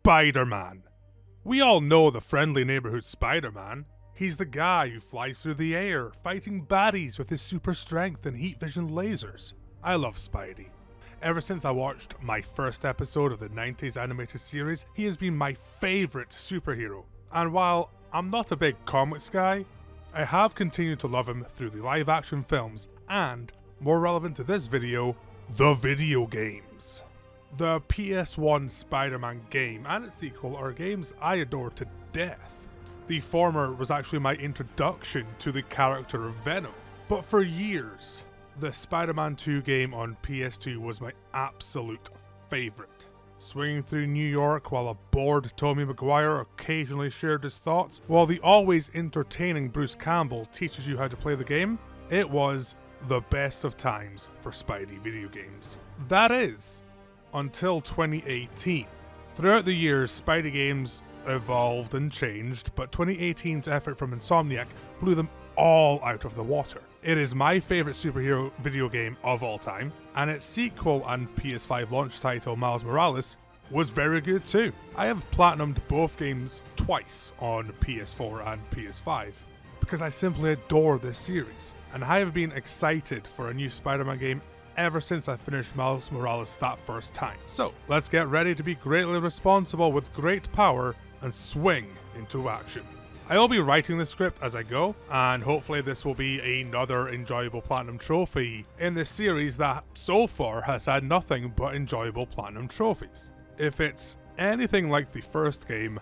Spider-Man. We all know the friendly neighborhood Spider-Man. He's the guy who flies through the air, fighting baddies with his super strength and heat vision lasers. I love Spidey. Ever since I watched my first episode of the 90s animated series, he has been my favourite superhero. And while I'm not a big comics guy, I have continued to love him through the live action films and, more relevant to this video, the video games. The PS1 Spider-Man game and its sequel are games I adore to death. The former was actually my introduction to the character of Venom, but for years, the Spider-Man 2 game on PS2 was my absolute favourite. Swinging through New York while a bored Tobey Maguire occasionally shared his thoughts, while the always entertaining Bruce Campbell teaches you how to play the game, it was the best of times for Spidey video games. That is, until 2018. Throughout the years, Spidey games evolved and changed, but 2018's effort from Insomniac blew them all out of the water. It is my favourite superhero video game of all time, and its sequel and PS5 launch title Miles Morales was very good too. I have platinumed both games twice on PS4 and PS5, because I simply adore this series, and I have been excited for a new Spider-Man game ever since I finished Miles Morales that first time. So, let's get ready to be greatly responsible with great power and swing into action. I will be writing the script as I go, and hopefully this will be another enjoyable platinum trophy in this series that so far has had nothing but enjoyable platinum trophies. If it's anything like the first game,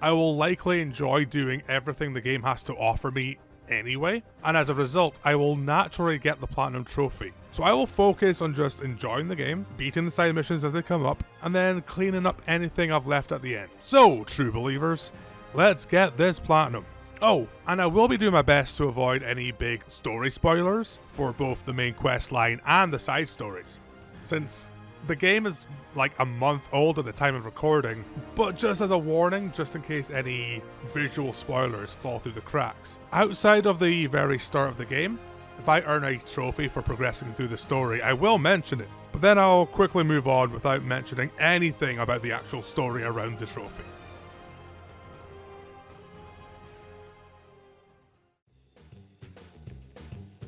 I will likely enjoy doing everything the game has to offer me anyway, and as a result, I will naturally get the platinum trophy. So I will focus on just enjoying the game, beating the side missions as they come up, and then cleaning up anything I've left at the end. So, true believers, let's get this platinum. Oh, and I will be doing my best to avoid any big story spoilers for both the main quest line and the side stories, since the game is like a month old at the time of recording, but just as a warning, just in case any visual spoilers fall through the cracks. Outside of the very start of the game, if I earn a trophy for progressing through the story, I will mention it, but then I'll quickly move on without mentioning anything about the actual story around the trophy.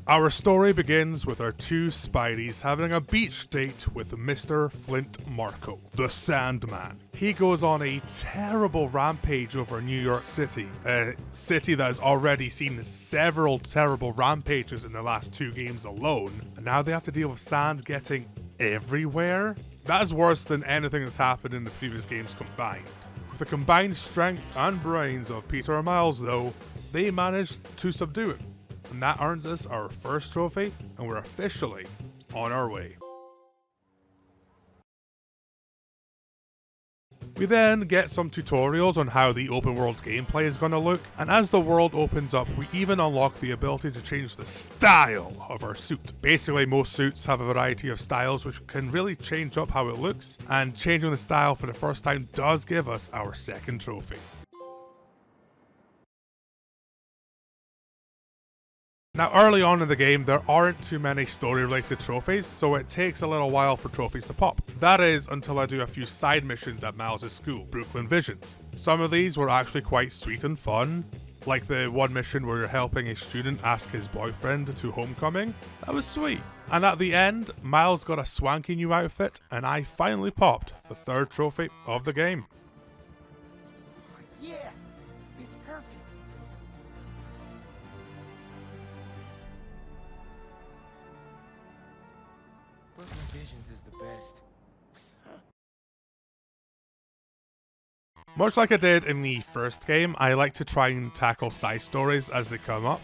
Our story begins with our two Spideys having a beach date with Mr. Flint Marko, the Sandman. He goes on a terrible rampage over New York City, a city that has already seen several terrible rampages in the last two games alone, and now they have to deal with sand getting everywhere? That is worse than anything that's happened in the previous games combined. With the combined strength and brains of Peter and Miles though, they managed to subdue him. And that earns us our first trophy, and we're officially on our way. We then get some tutorials on how the open world gameplay is going to look, and as the world opens up, we even unlock the ability to change the style of our suit. Basically, most suits have a variety of styles which can really change up how it looks, and changing the style for the first time does give us our second trophy. Now, early on in the game, there aren't too many story-related trophies, so it takes a little while for trophies to pop. That is, until I do a few side missions at Miles' school, Brooklyn Visions. Some of these were actually quite sweet and fun, like the one mission where you're helping a student ask his boyfriend to homecoming. That was sweet. And at the end, Miles got a swanky new outfit, and I finally popped the third trophy of the game. Yeah, it's perfect. Brooklyn Visions is the best. Much like I did in the first game, I like to try and tackle side stories as they come up.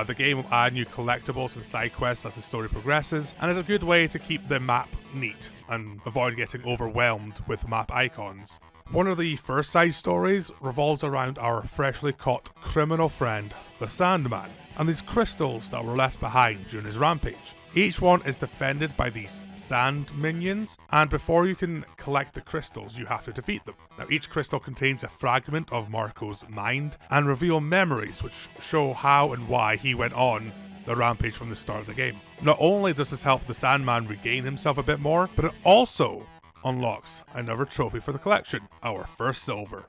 The game will add new collectibles and side quests as the story progresses, and is a good way to keep the map neat and avoid getting overwhelmed with map icons. One of the first side stories revolves around our freshly caught criminal friend, the Sandman, and these crystals that were left behind during his rampage. Each one is defended by these sand minions, and before you can collect the crystals, you have to defeat them. Now, each crystal contains a fragment of Marko's mind and reveal memories which show how and why he went on the rampage from the start of the game. Not only does this help the Sandman regain himself a bit more, but it also unlocks another trophy for the collection, our first silver.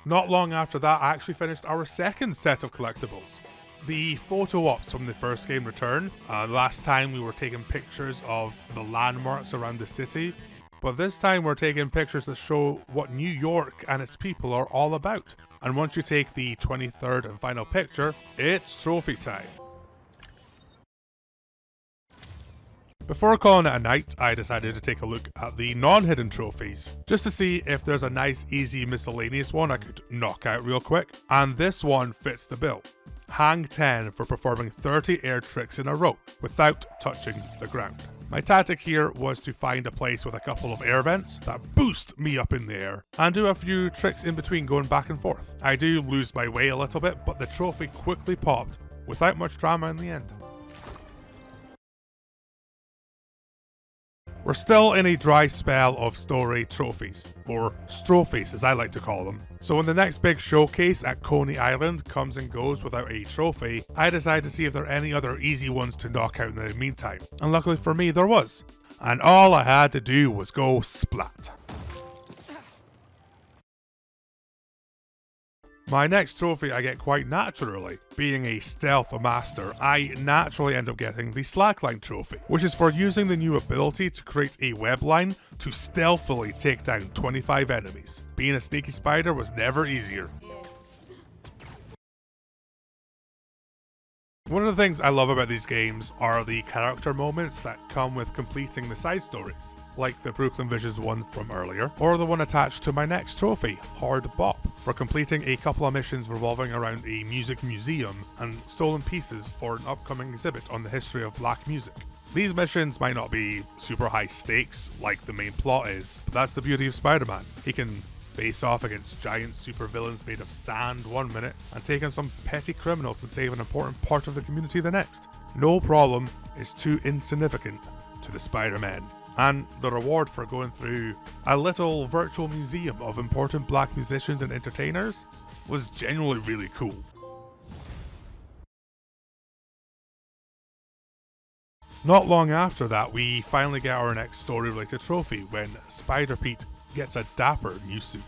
Not long after that, I actually finished our second set of collectibles. The photo ops from the first game return. Last time we were taking pictures of the landmarks around the city, but this time we're taking pictures that show what New York and its people are all about. And once you take the 23rd and final picture, it's trophy time. Before calling it a night, I decided to take a look at the non-hidden trophies, just to see if there's a nice easy miscellaneous one I could knock out real quick, and this one fits the bill. Hang 10 for performing 30 air tricks in a row, without touching the ground. My tactic here was to find a place with a couple of air vents that boost me up in the air, and do a few tricks in between going back and forth. I do lose my way a little bit, but the trophy quickly popped, without much drama in the end. We're still in a dry spell of story trophies, or strophies as I like to call them. So when the next big showcase at Coney Island comes and goes without a trophy, I decided to see if there are any other easy ones to knock out in the meantime. And luckily for me there was. And all I had to do was go splat. My next trophy I get quite naturally. Being a stealth master, I naturally end up getting the slackline trophy, which is for using the new ability to create a web line to stealthily take down 25 enemies. Being a sneaky spider was never easier. One of the things I love about these games are the character moments that come with completing the side stories, like the Brooklyn Visions one from earlier, or the one attached to my next trophy, Hard Bop, for completing a couple of missions revolving around a music museum and stolen pieces for an upcoming exhibit on the history of black music. These missions might not be super high stakes like the main plot is, but that's the beauty of Spider-Man. He can face off against giant supervillains made of sand one minute and take on some petty criminals and save an important part of the community the next. No problem is too insignificant to the Spider-Man. And the reward for going through a little virtual museum of important black musicians and entertainers was genuinely really cool. Not long after that, we finally get our next story-related trophy when Spider-Pete gets a dapper new suit.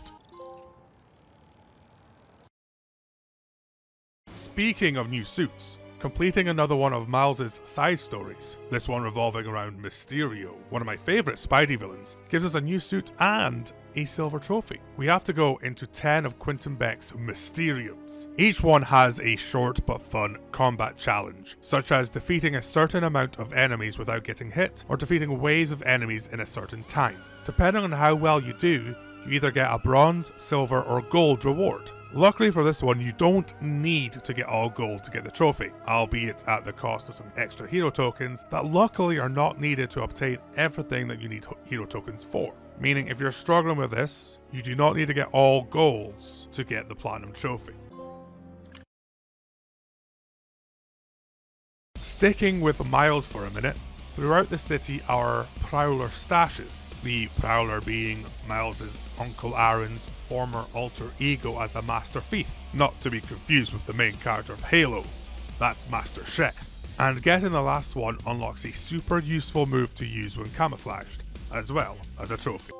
Speaking of new suits, completing another one of Miles' side stories, this one revolving around Mysterio, one of my favourite Spidey villains, gives us a new suit and a silver trophy. We have to go into 10 of Quentin Beck's Mysteriums. Each one has a short but fun combat challenge, such as defeating a certain amount of enemies without getting hit, or defeating waves of enemies in a certain time. Depending on how well you do, you either get a bronze, silver, or gold reward. Luckily for this one, you don't need to get all gold to get the trophy, albeit at the cost of some extra hero tokens that luckily are not needed to obtain everything that you need hero tokens for. Meaning if you're struggling with this, you do not need to get all golds to get the platinum trophy. Sticking with Miles for a minute, throughout the city are Prowler stashes, the Prowler being Miles' Uncle Aaron's former alter ego as a Master Thief, not to be confused with the main character of Halo, that's Master Chef. And getting the last one unlocks a super useful move to use when camouflaged, as well as a trophy.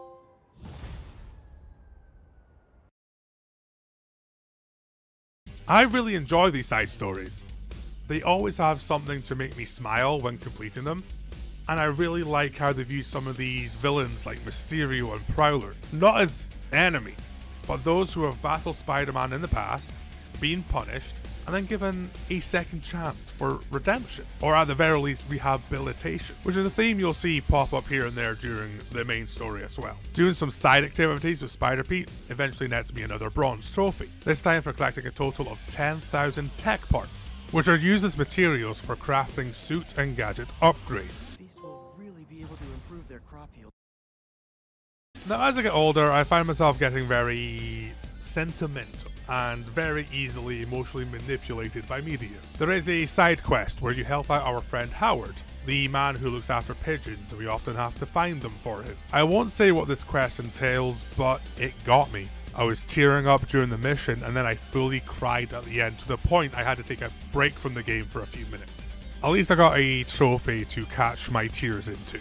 I really enjoy these side stories. They always have something to make me smile when completing them, and I really like how they've used some of these villains like Mysterio and Prowler, not as enemies, but those who have battled Spider-Man in the past, been punished, and then given a second chance for redemption, or at the very least rehabilitation, which is a theme you'll see pop up here and there during the main story as well. Doing some side activities with Spider-Pete eventually nets me another bronze trophy, this time for collecting a total of 10,000 tech parts, which are used as materials for crafting suit and gadget upgrades. Beast will really be able to improve their crop yield. Now as I get older, I find myself getting very sentimental and very easily emotionally manipulated by media. There is a side quest where you help out our friend Howard, the man who looks after pigeons, and we often have to find them for him. I won't say what this quest entails, but it got me. I was tearing up during the mission, and then I fully cried at the end, to the point I had to take a break from the game for a few minutes. At least I got a trophy to catch my tears into.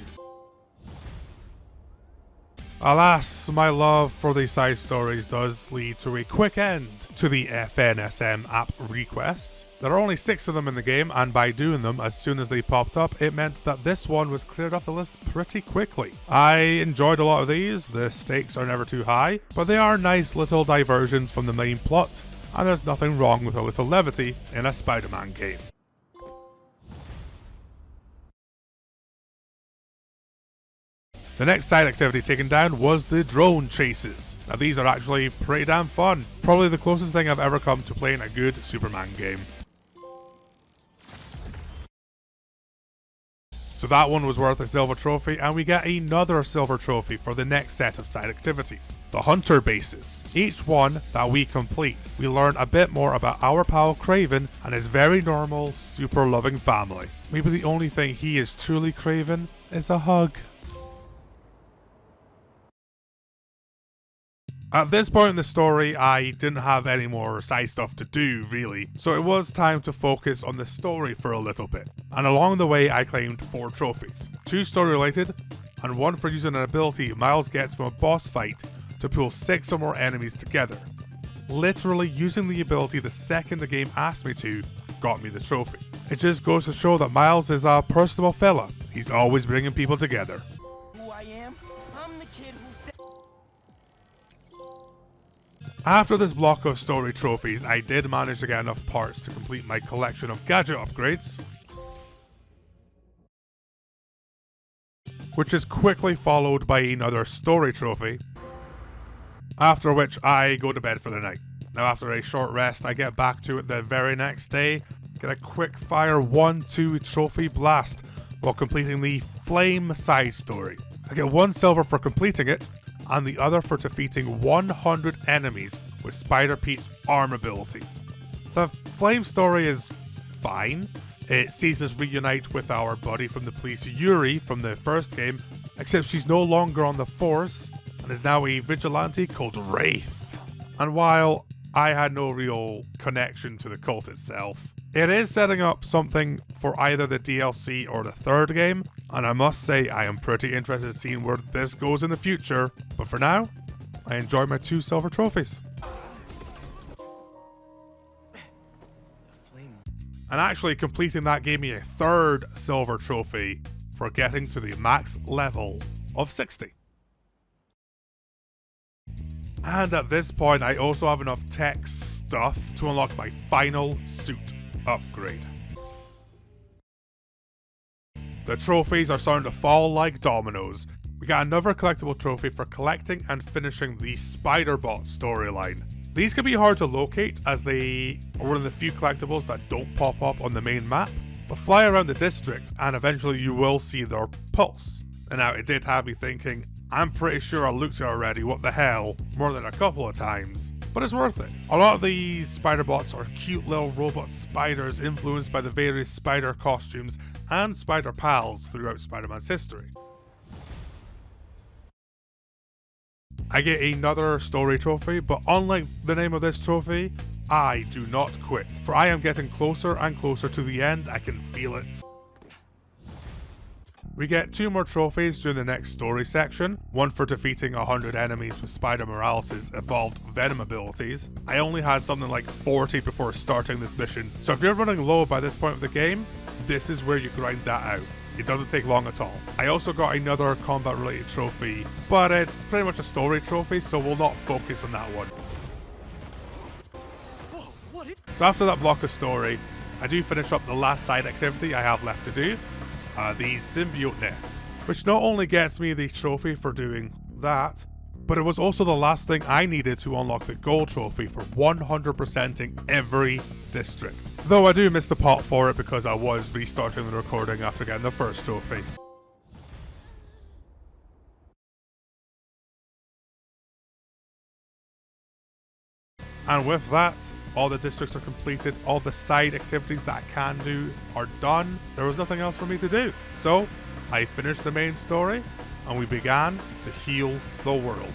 Alas, my love for these side stories does lead to a quick end to the FNSM app requests. There are only 6 of them in the game, and by doing them as soon as they popped up, it meant that this one was cleared off the list pretty quickly. I enjoyed a lot of these, the stakes are never too high, but they are nice little diversions from the main plot, and there's nothing wrong with a little levity in a Spider-Man game. The next side activity taken down was the drone chases. Now these are actually pretty damn fun. Probably the closest thing I've ever come to playing a good Superman game. So that one was worth a silver trophy, and we get another silver trophy for the next set of side activities, the Hunter bases. Each one that we complete, we learn a bit more about our pal Kraven and his very normal, super loving family. Maybe the only thing he is truly craving is a hug. At this point in the story, I didn't have any more side stuff to do, really, so it was time to focus on the story for a little bit. And along the way, I claimed 4 trophies. 2 story related, and 1 for using an ability Miles gets from a boss fight to pull 6 or more enemies together. Literally using the ability the second the game asked me to got me the trophy. It just goes to show that Miles is a personable fella. He's always bringing people together. Who I am? I'm the kid who's After this block of story trophies, I did manage to get enough parts to complete my collection of gadget upgrades, which is quickly followed by another story trophy, after which I go to bed for the night. Now after a short rest, I get back to it the very next day, get a quick fire 1-2 trophy blast while completing the Flame side story. I get 1 silver for completing it, and the other for defeating 100 enemies with Spider-Pete's arm abilities. The Flame story is fine. It sees us reunite with our buddy from the police, Yuri, from the first game, except she's no longer on the force and is now a vigilante called Wraith. And while I had no real connection to the cult itself, it is setting up something for either the DLC or the third game, and I must say I am pretty interested in seeing where this goes in the future, but for now, I enjoy my 2 silver trophies. And actually completing that gave me a 3rd silver trophy for getting to the max level of 60. And at this point I also have enough tech stuff to unlock my final suit upgrade. The trophies are starting to fall like dominoes. We got another collectible trophy for collecting and finishing the Spider-Bot storyline. These can be hard to locate as they are one of the few collectibles that don't pop up on the main map, but fly around the district and eventually you will see their pulse. And now it did have me thinking, I'm pretty sure I looked at it already, what the hell, more than a couple of times. But it's worth it. A lot of these spider bots are cute little robot spiders influenced by the various spider costumes and spider pals throughout Spider-Man's history. I get another story trophy, but unlike the name of this trophy, I do not quit, for I am getting closer and closer to the end. I can feel it. We get 2 more trophies during the next story section, 1 for defeating 100 enemies with Spider Morales' evolved Venom abilities. I only had something like 40 before starting this mission, so if you're running low by this point of the game, this is where you grind that out. It doesn't take long at all. I also got another combat related trophy, but it's pretty much a story trophy, so we'll not focus on that one. So after that block of story, I do finish up the last side activity I have left to do, the symbiote nests, which not only gets me the trophy for doing that, but it was also the last thing I needed to unlock the gold trophy for 100%ing every district. Though I do miss the pot for it because I was restarting the recording after getting the first trophy. And with that, all the districts are completed, all the side activities that I can do are done. There was nothing else for me to do. So, I finished the main story, and we began to heal the world.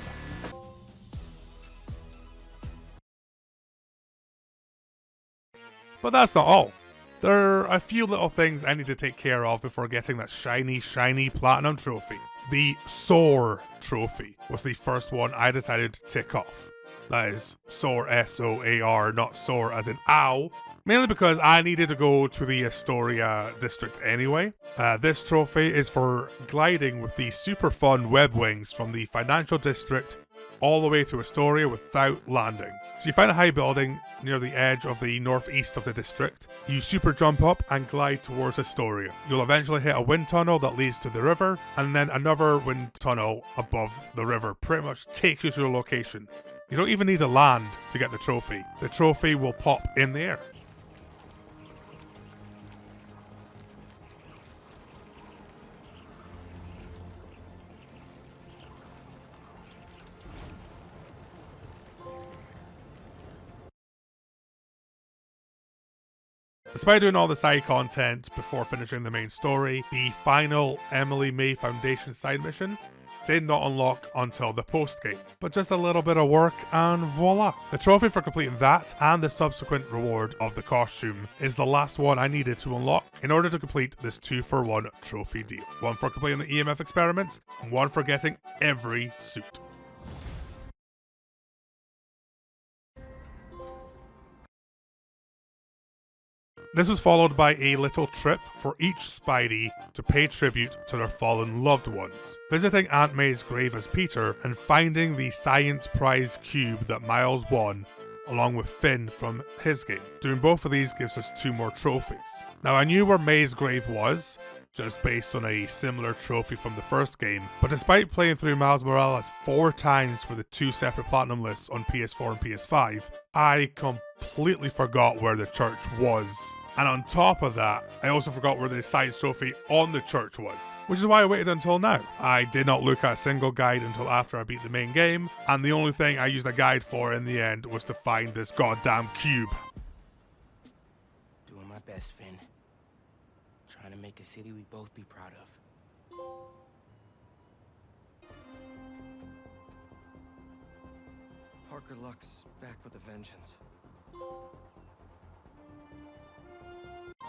But that's not all. There are a few little things I need to take care of before getting that shiny platinum trophy. The Soar trophy was the first one I decided to tick off. That is Soar, S-O-A-R, not Soar as in ow. Mainly because I needed to go to the Astoria district anyway. This trophy is for gliding with the super fun web wings from the financial district all the way to Astoria without landing. So you find a high building near the edge of the northeast of the district. You super jump up and glide towards Astoria. You'll eventually hit a wind tunnel that leads to the river, and then another wind tunnel above the river pretty much takes you to the location. You don't even need to land to get the trophy. The trophy will pop in the air. Despite doing all the side content before finishing the main story, the final Emily May Foundation side mission did not unlock until the post-game. But just a little bit of work and voila! The trophy for completing that and the subsequent reward of the costume is the last one I needed to unlock in order to complete this 2-for-1 trophy deal. One for completing the EMF experiments, and one for getting every suit. This was followed by a little trip for each Spidey to pay tribute to their fallen loved ones, visiting Aunt May's grave as Peter and finding the science prize cube that Miles won along with Finn from his game. Doing both of these gives us 2 more trophies. Now I knew where May's grave was, just based on a similar trophy from the first game, but despite playing through Miles Morales 4 times for the 2 separate platinum lists on PS4 and PS5, I completely forgot where the church was. And on top of that, I also forgot where the science trophy on the church was, which is why I waited until now. I did not look at a single guide until after I beat the main game, and the only thing I used a guide for in the end was to find this goddamn cube. Doing my best, Finn. Trying to make a city we both be proud of. Parker Luck's back with a vengeance.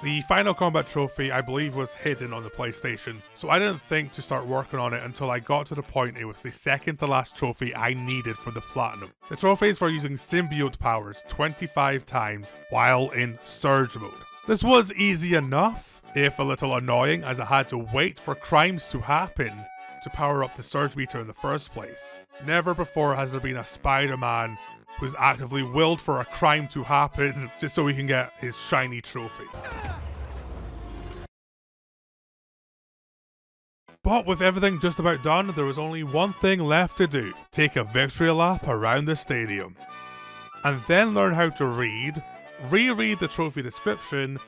The final combat trophy, I believe, was hidden on the PlayStation, so I didn't think to start working on it until I got to the point it was the second to last trophy I needed for the platinum. The trophy is for using symbiote powers 25 times while in surge mode. This was easy enough, if a little annoying, as I had to wait for crimes to happen to power up the surge meter in the first place. Never before has there been a Spider-Man who's actively willed for a crime to happen just so he can get his shiny trophy. But with everything just about done, there was only one thing left to do: take a victory lap around the stadium. And then learn how to read, reread the trophy description,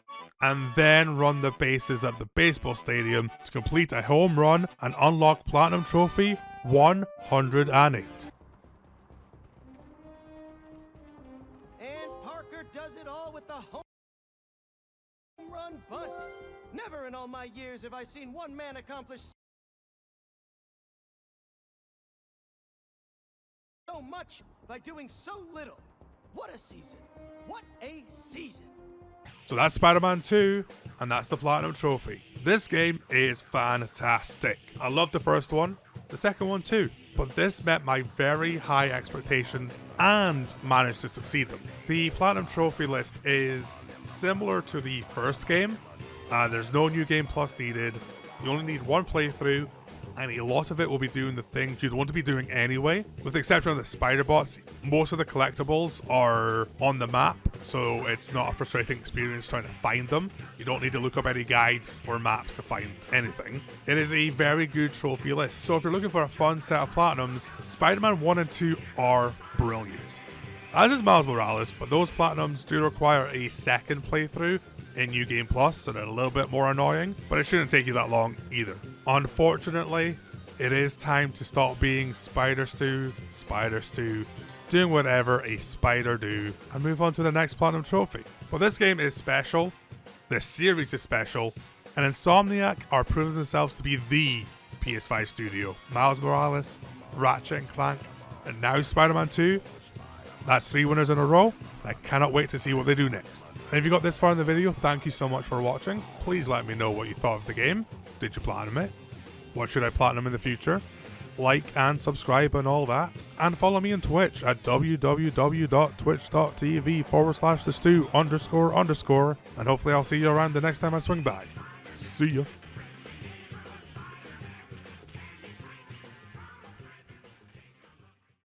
and then run the bases at the baseball stadium to complete a home run and unlock Platinum Trophy 108. And Parker does it all with the home run bunt. Never in all my years have I seen one man accomplish so much by doing so little. What a season. What a season. So that's Spider-Man 2, and that's the Platinum Trophy. This game is fantastic. I loved the first one, the second one too, but this met my very high expectations and managed to succeed them. The Platinum Trophy list is similar to the first game. There's no new game plus needed. You only need one playthrough, and a lot of it will be doing the things you'd want to be doing anyway. With the exception of the spider bots, most of the collectibles are on the map, so it's not a frustrating experience trying to find them. You don't need to look up any guides or maps to find anything. It is a very good trophy list, so if you're looking for a fun set of platinums, Spider-Man 1 and 2 are brilliant. As is Miles Morales, but those platinums do require a second playthrough in New Game Plus, so they're a little bit more annoying, but it shouldn't take you that long either. Unfortunately, it is time to stop being Spider Stew, doing whatever a spider do, and move on to the next Platinum Trophy. But this game is special, this series is special, and Insomniac are proving themselves to be the PS5 studio. Miles Morales, Ratchet & Clank, and now Spider-Man 2. That's 3 winners in a row, and I cannot wait to see what they do next. And if you got this far in the video, thank you so much for watching. Please let me know what you thought of the game. Did you platinum it? What should I platinum in the future? Like and subscribe and all that. And follow me on Twitch at www.twitch.tv/thestew__. And hopefully I'll see you around the next time I swing by. See ya.